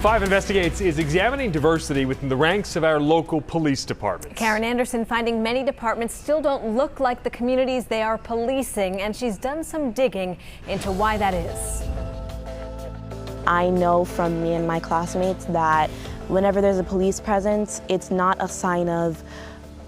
5 Investigates is examining diversity within the ranks of our local police departments. Karen Anderson finding many departments still don't look like the communities they are policing, and she's done some digging into why that is. I know from me and my classmates that whenever there's a police presence, it's not a sign of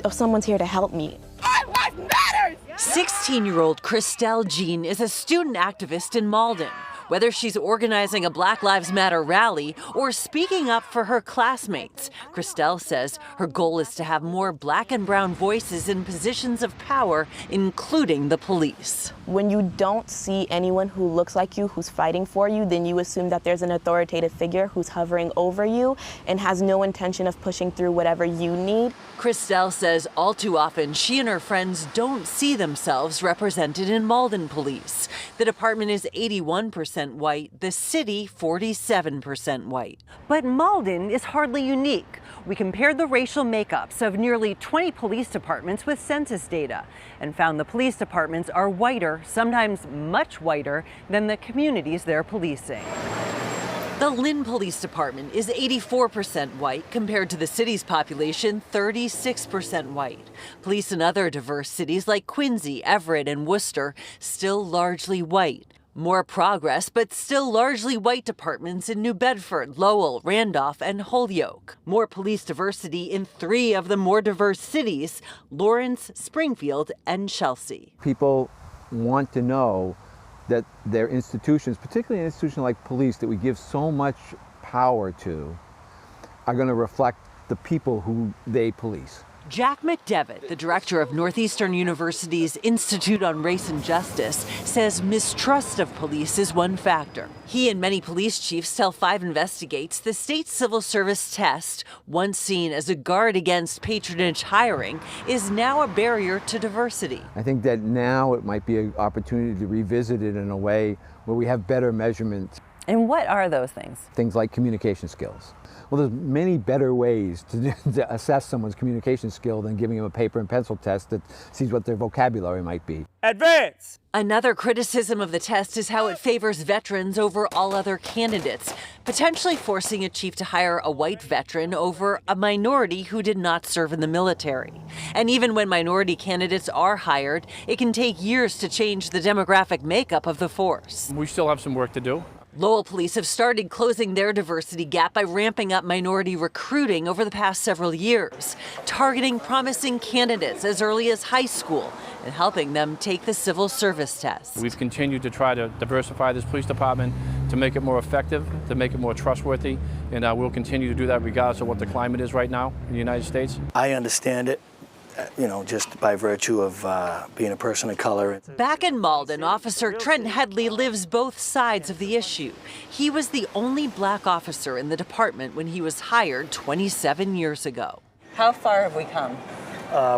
someone's here to help me. My life matters! 16-year-old Christelle Jean is a student activist in Malden. Whether she's organizing a Black Lives Matter rally or speaking up for her classmates, Christelle says her goal is to have more black and brown voices in positions of power, including the police. When you don't see anyone who looks like you, who's fighting for you, then you assume that there's an authoritative figure who's hovering over you and has no intention of pushing through whatever you need. Christelle says all too often she and her friends don't see themselves represented in Malden Police. The department is 81% white, the city 47% white. But Malden is hardly unique. We compared the racial makeups of nearly 20 police departments with census data and found the police departments are whiter, sometimes much whiter, than the communities they're policing. The Lynn Police Department is 84% white compared to the city's population, 36% white. Police in other diverse cities like Quincy, Everett, and Worcester still largely white. More progress, but still largely white departments in New Bedford, Lowell, Randolph, and Holyoke. More police diversity in 3 of the more diverse cities, Lawrence, Springfield, and Chelsea. People want to know that their institutions, particularly an institution like police that we give so much power to, are going to reflect the people who they police. Jack McDevitt, the director of Northeastern University's Institute on Race and Justice, says mistrust of police is one factor. He and many police chiefs tell 5 Investigates the state civil service test, once seen as a guard against patronage hiring, is now a barrier to diversity. I think that now it might be an opportunity to revisit it in a way where we have better measurements. And what are those things? Things like communication skills. Well, there's many better ways to assess someone's communication skill than giving them a paper and pencil test that sees what their vocabulary might be. Advance! Another criticism of the test is how it favors veterans over all other candidates, potentially forcing a chief to hire a white veteran over a minority who did not serve in the military. And even when minority candidates are hired, it can take years to change the demographic makeup of the force. We still have some work to do. Lowell police have started closing their diversity gap by ramping up minority recruiting over the past several years, targeting promising candidates as early as high school and helping them take the civil service test. We've continued to try to diversify this police department to make it more effective, to make it more trustworthy, and we'll continue to do that regardless of what the climate is right now in the United States. I understand it. Just by virtue of being a person of color. Back in Malden, Officer Trent Headley lives both sides of the issue. He was the only black officer in the department when he was hired 27 years ago. How far have we come?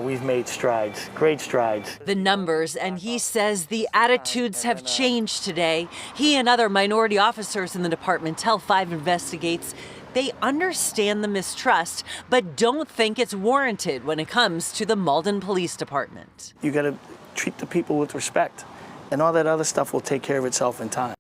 We've made strides, great strides. The numbers, and he says the attitudes have changed today. He and other minority officers in the department tell 5 Investigates they understand the mistrust, but don't think it's warranted when it comes to the Malden Police Department. You got to treat the people with respect, and all that other stuff will take care of itself in time.